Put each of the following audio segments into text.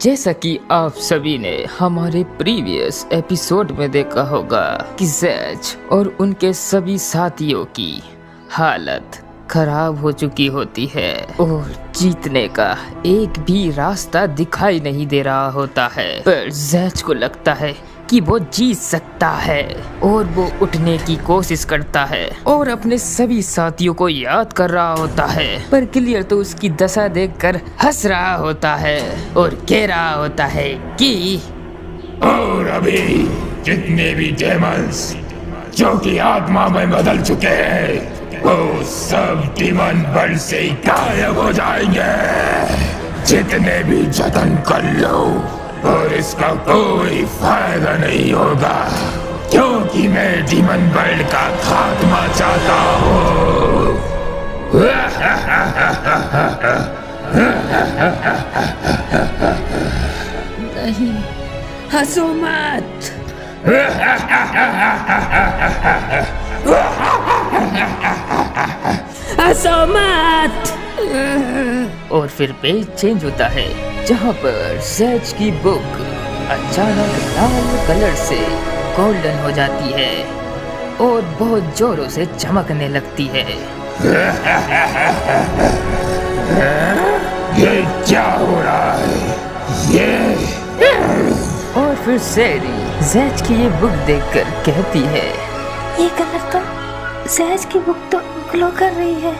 जैसा कि आप सभी ने हमारे प्रीवियस एपिसोड में देखा होगा कि जैज और उनके सभी साथियों की हालत खराब हो चुकी होती है और जीतने का एक भी रास्ता दिखाई नहीं दे रहा होता है। पर जैज को लगता है कि वो जीत सकता है और वो उठने की कोशिश करता है और अपने सभी साथियों को याद कर रहा होता है। पर क्लियर तो उसकी दशा देखकर हंस रहा होता है और कह रहा होता है कि और अभी जितने भी डेमंस जो कि आत्मा में बदल चुके हैं वो सब डीमन वर्ल्ड से गायब हो जाएंगे। जितने भी जतन कर लो और इसका कोई फायदा नहीं होगा क्योंकि मैं डीमन वर्ल्ड का खात्मा चाहता हूँ। नहीं, हंसो मत। हंसो मत। और फिर पेज चेंज होता है जहाँ पर जैज की बुक अचानक लाल कलर से गोल्डन हो जाती है और बहुत जोरों से चमकने लगती है। ये क्या हो रहा है? और फिर सैरी जैज की ये बुक देखकर कहती है, ये कलर तो जैज की बुक तो ग्लो कर रही है,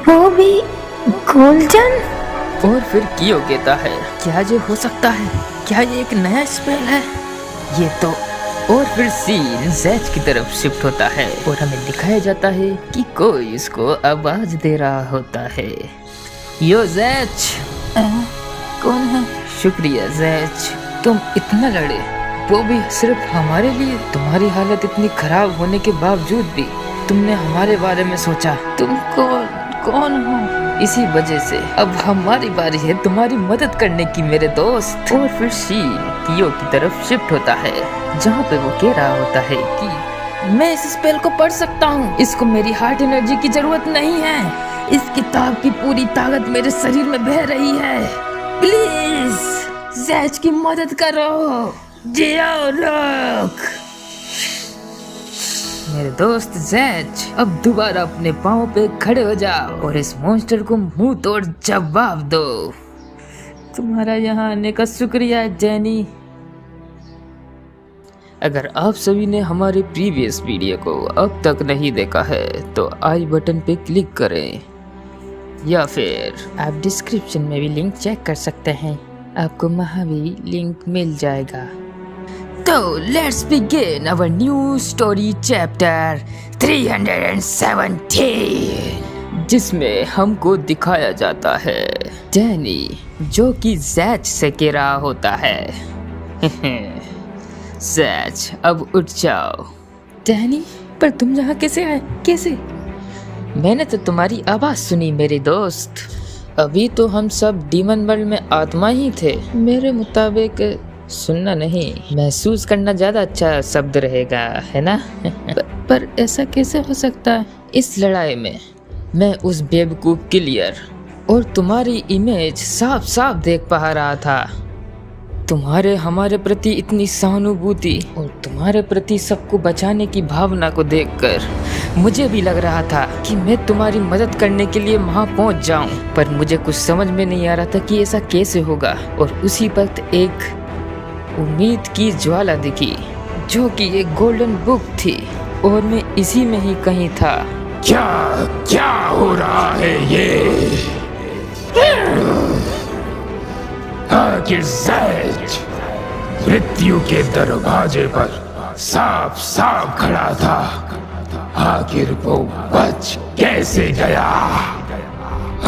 वो भी गोल्डन। और फिर कियो कहता है, क्या ये हो सकता है? क्या ये एक नया स्पेल है? ये तो। और फिर सीन जैज की तरफ शिफ्ट होता है और हमें दिखाया जाता है कि कोई इसको आवाज दे रहा होता है, यो जैज। कौन है? शुक्रिया जैज, तुम इतना लड़े, वो भी सिर्फ हमारे लिए। तुम्हारी हालत इतनी खराब होने के बावजूद भी तुमने हमारे बारे में सोचा। तुम कौन हो? इसी वजह से अब हमारी बारी है तुम्हारी मदद करने की मेरे दोस्त। और फिर शीन कियो की तरफ शिफ्ट होता है जहाँ पे वो कह रहा होता है कि मैं इस स्पेल को पढ़ सकता हूँ, इसको मेरी हार्ट एनर्जी की जरूरत नहीं है, इस किताब की पूरी ताकत मेरे शरीर में बह रही है। प्लीज जैज की मदद करो। जियो रोक। मेरे दोस्त जैज, अब दोबारा अपने पाँव पे खड़े हो जाओ और इस मॉन्स्टर को मुंह तोड़ जवाब दो। तुम्हारा यहाँ आने का शुक्रिया जैनी। अगर आप सभी ने हमारे प्रीवियस वीडियो को अब तक नहीं देखा है तो आई बटन पे क्लिक करें या फिर आप डिस्क्रिप्शन में भी लिंक चेक कर सकते हैं, आपको वहाँ भी लिंक मिल जाएगा। तो let's begin our new story chapter 317 जिसमें हमको दिखाया जाता है डैनी जो कि जैज से कह रहा होता है, जैज अब उठ जाओ। डैनी, पर तुम यहाँ कैसे आए? कैसे? मैंने तो तुम्हारी आवाज सुनी मेरे दोस्त। अभी तो हम सब डीमन वर्ल्ड में आत्मा ही थे। मेरे मुताबिक सुनना नहीं, महसूस करना ज्यादा अच्छा शब्द रहेगा, है ना? पर ऐसा कैसे हो सकता है? इस लड़ाई में मैं उस बेवकूफ क्लियर और तुम्हारी इमेज साफ साफ देख पा रहा था। तुम्हारे हमारे प्रति इतनी सहानुभूति और तुम्हारे प्रति सबको बचाने की भावना को देखकर मुझे भी लग रहा था कि मैं तुम्हारी मदद करने के लिए वहां पहुंच जाऊं, पर मुझे कुछ समझ में नहीं आ रहा था कि ऐसा कैसे होगा। और उसी वक्त एक उम्मीद की ज्वाला दिखी जो कि एक गोल्डन बुक थी और मैं इसी में ही कहीं था। क्या हो रहा है ये? आखिर जैज मृत्यु के दरवाजे पर साफ साफ खड़ा था, आखिर वो बच कैसे गया?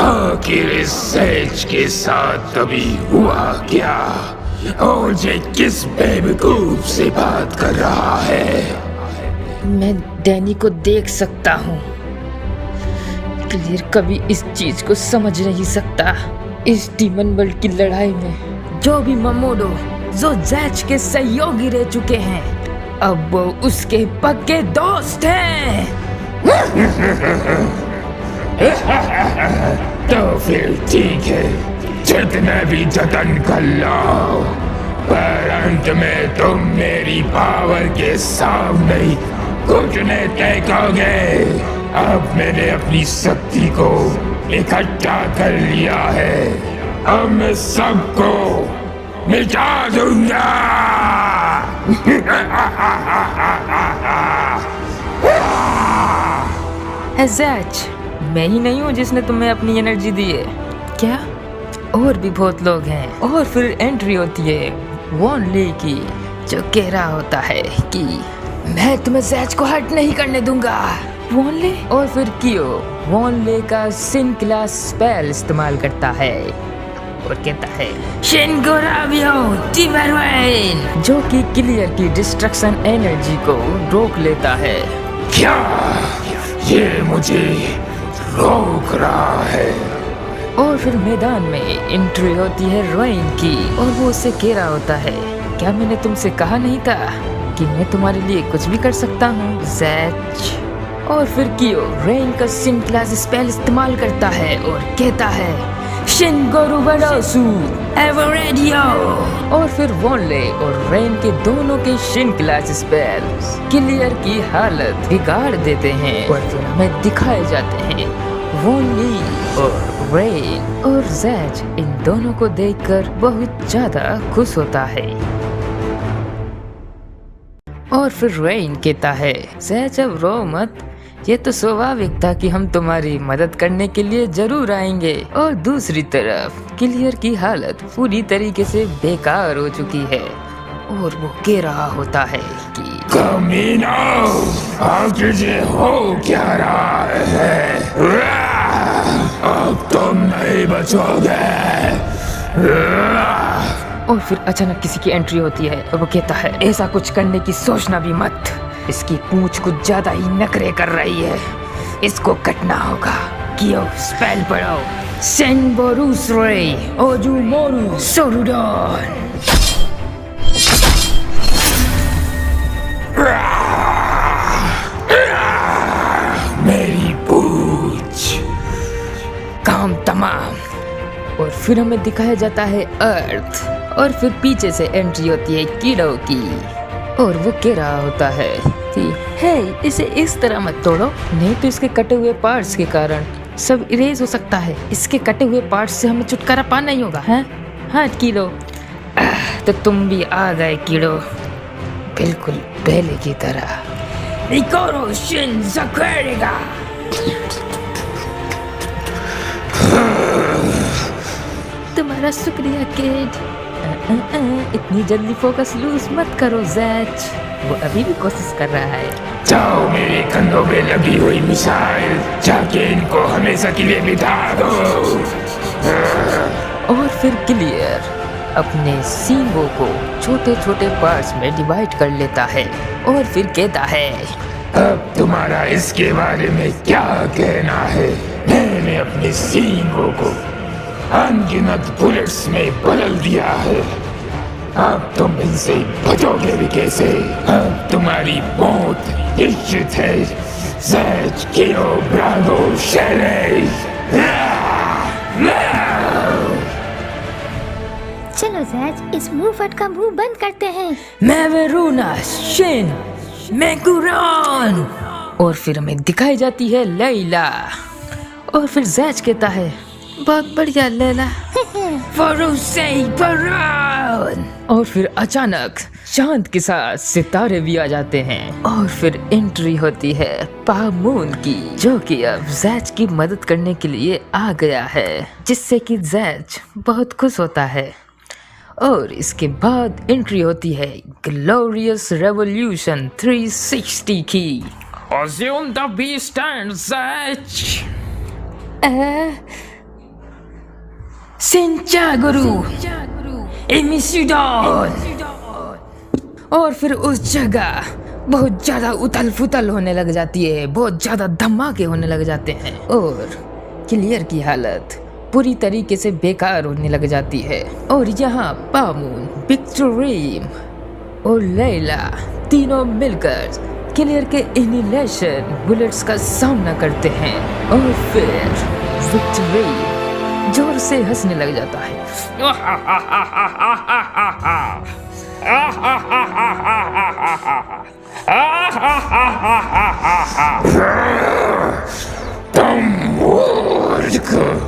आखिर इस जैज के साथ कभी हुआ क्या? और ये किस बेवकूफ से बात कर रहा है? मैं डैनी को देख सकता हूँ। क्लियर कभी इस चीज को समझ नहीं सकता। इस डीमन वर्ल्ड की लड़ाई में जो भी ममोडो जो जैज के सहयोगी रह चुके हैं, अब वो उसके पक्के दोस्त हैं। तो फिर ठीक है, जितने भी जतन कर लो, पर अंत में तुम मेरी पावर के सामने घुटने टेकोगे। अब मैंने अपनी शक्ति को इकट्ठा कर लिया है, अब मैं सबको मिटा दूंगा। ज़ैच, मैं ही नहीं हूँ जिसने तुम्हें अपनी एनर्जी दी है क्या? और भी बहुत लोग हैं। और फिर एंट्री होती है वॉन ले की, जो कह रहा होता है कि मैं तुम्हें ज़ैच को हर्ट नहीं करने दूंगा। वॉन ले और फिर कियो वॉन ले का सिन क्लास स्पेल इस्तेमाल करता है और कहता है शिनगोराबियो टिबरवेन, जो कि क्लियर की डिस्ट्रक्शन एनर्जी को रोक लेता है। क्या ये मुझे रोक रहा है? और फिर मैदान में एंट्री होती है रेन की और वो उससे कह रहा होता है, क्या मैंने तुमसे कहा नहीं था कि मैं तुम्हारे लिए कुछ भी कर सकता हूँ ज़ैच? और फिर कियो रेन का सिन क्लास स्पेल इस्तेमाल करता है और कहता है शिनगोरुबरोसु एवरेडियो। और फिर वॉनले और रेन के दोनों के शिन क्लास स्पेल क्लियर की हालत बिगाड़ देते हैं और फिर हमें दिखाए जाते हैं वॉनली और रेन। और ज़ैच इन दोनों को देखकर बहुत ज्यादा खुश होता है। और फिर रेन कहता है ज़ैच अब रो मत, ये तो स्वाभाविक था कि हम तुम्हारी मदद करने के लिए जरूर आएंगे। और दूसरी तरफ क्लियर की हालत पूरी तरीके से बेकार हो चुकी है और वो कह रहा होता है कि कमीना, आखिर ये हो क्या रहा है? अब तुम नहीं बचोगे। और फिर अचानक किसी की एंट्री होती है और वो कहता है ऐसा कुछ करने की सोचना भी मत, इसकी पूंछ कुछ ज्यादा ही नखरे कर रही है, इसको कटना होगा। कियो स्पेल पढ़ो सेनबोरुस रे ओजुमोरु सोरुडन। मेरी पूंछ। काम तमाम। और फिर हमें दिखाया जाता है अर्थ और फिर पीछे से एंट्री होती है कीड़ों की और वो कह रहा होता है कि हे इसे इस तरह मत तोड़ो, नहीं तो इसके कटे हुए पार्ट्स के कारण सब इरेज हो सकता है। इसके कटे हुए पार्ट्स से हमें छुटकारा पाना ही होगा। हैं? हाँ कीड़ो, तो तुम भी आ गए कीड़ो, बिल्कुल पहले की तरह। निकोरो शिन ज़कुरेगा। तुम्हारा शुक्रिया किड। इतनी जल्दी फोकस लूज मत करो ज़ैच, वो अभी भी कोशिश कर रहा है। जाओ मेरे कंधों पे लगी हुई मिसाइल, जाके इनको हमेशा के लिए मिटा दो। और फिर क्लियर अपने सींगों को छोटे छोटे पार्ट्स में डिवाइड कर लेता है और फिर कहता है अब तुम्हारा इसके बारे में क्या कहना है? मैंने अपने सींगों को अनगिनत बुलेट्स में बदल दिया है, अब तुम इनसे बचोगे भी कैसे? अब तुम्हारी मौत निश्चित है ज़ैच, कियो, ब्रावो, शेले। चलो ज़ैच, इस मूवमेंट का मुंह बंद करते हैं। मेवेरूना शिन मेकुरान। और फिर हमें दिखाई जाती है लैला और फिर ज़ैच कहता है बहुत बढ़िया लैला। और फिर अचानक चांद के साथ सितारे भी आ जाते हैं और फिर एंट्री होती है पामून की, जो कि अब ज़ैच की मदद करने के लिए आ गया है, जिससे कि ज़ैच बहुत खुश होता है। और इसके बाद एंट्री होती है ग्लोरियस रेवोल्यूशन 360 की। Assume the beast and Zach. सिंचागुरु एमिसिडॉन। और फिर उस जगह बहुत ज्यादा उथल फुथल होने लग जाती है, बहुत ज्यादा धमाके होने लग जाते हैं और क्लियर की हालत पूरी तरीके से बेकार होने लग जाती है। और यहाँ पामून, विक्टोरीम और लैला तीनों मिलकर क्लियर के इनिलेशन बुलेट्स का सामना करते हैं। और फिर विक्टोरीम जोर से हंसने लग जाता है।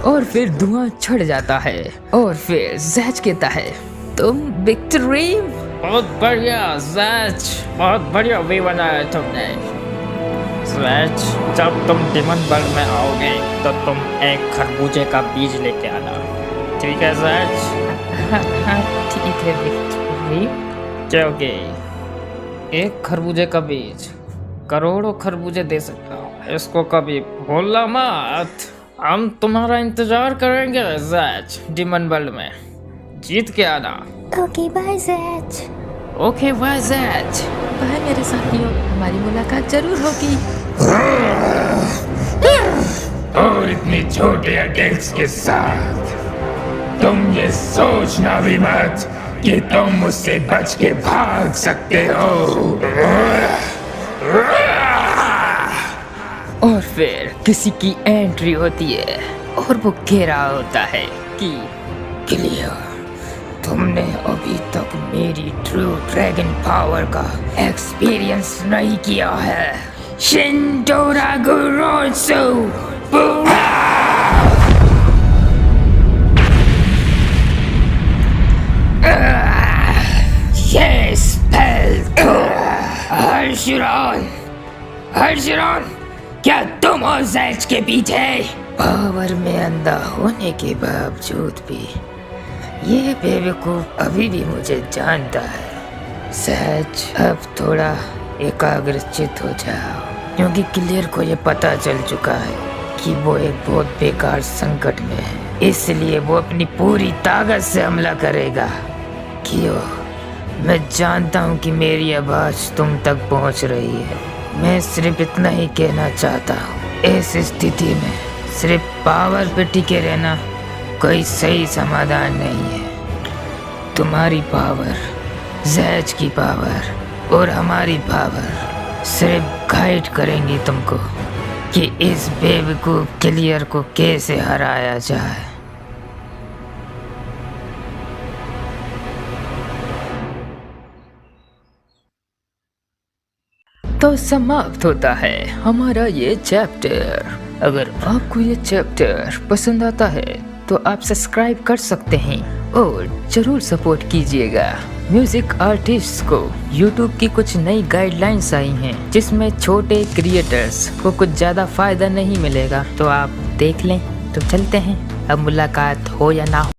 और फिर धुआं छड़ जाता है और फिर जैज कहता है, तुम विक्ट्री। बहुत बढ़िया जैज, बहुत बढ़िया वे बनाया तुमने। जैज, जब तुम डिमन वर्ल्ड में आओगे तो तुम एक खरबूजे का बीज लेके आना, ठीक है जैज? हाँ ठीक है विक्ट्री। क्योंकि एक खरबूजे का बीज करोड़ों खरबूजे दे सकता हूँ, इसको कभी भूलना मत। हम तुम्हारा इंतजार करेंगे जैज, डिमन वर्ल्ड में। जीत के आना। Okay bye jazz. Okay bye jazz. Bye मेरे साथियों, हमारी मुलाकात जरूर होगी। और इतने छोटे अटैक्स के साथ तुम ये सोचना भी मत कि तुम मुझसे बच के भाग सकते हो। और फिर किसी की एंट्री होती है और वो कह रहा होता है कि क्लियर, तुमने अभी तक मेरी ट्रू ड्रैगन पावर का एक्सपीरियंस नहीं किया है। शिंडोरा गुरोत्सु ये स्पेल हर्षिरान, क्या तुम और जैज के पीछे? पावर में अंधा होने के बावजूद भी ये बेवकूफ अभी भी मुझे जानता है। जैज, अब थोड़ा एकाग्रचित हो जाओ, क्योंकि क्लियर को ये पता चल चुका है कि वो एक बहुत बेकार संकट में है, इसलिए वो अपनी पूरी ताकत से हमला करेगा। क्यों? मैं जानता हूँ कि मेरी आवाज तुम तक पहुँच रही है। मैं सिर्फ इतना ही कहना चाहता हूँ, इस स्थिति में सिर्फ पावर पे टिके रहना कोई सही समाधान नहीं है। तुम्हारी पावर, जैज की पावर और हमारी पावर सिर्फ गाइड करेंगी तुमको कि इस बेवकूफ क्लियर को कैसे हराया जाए। तो समाप्त होता है हमारा ये चैप्टर। अगर आपको ये चैप्टर पसंद आता है तो आप सब्सक्राइब कर सकते हैं और जरूर सपोर्ट कीजिएगा। म्यूजिक आर्टिस्ट को यूट्यूब की कुछ नई गाइडलाइंस आई हैं, जिसमें छोटे क्रिएटर्स को कुछ ज़्यादा फायदा नहीं मिलेगा, तो आप देख लें। तो चलते हैं, अब मुलाकात हो या ना हो।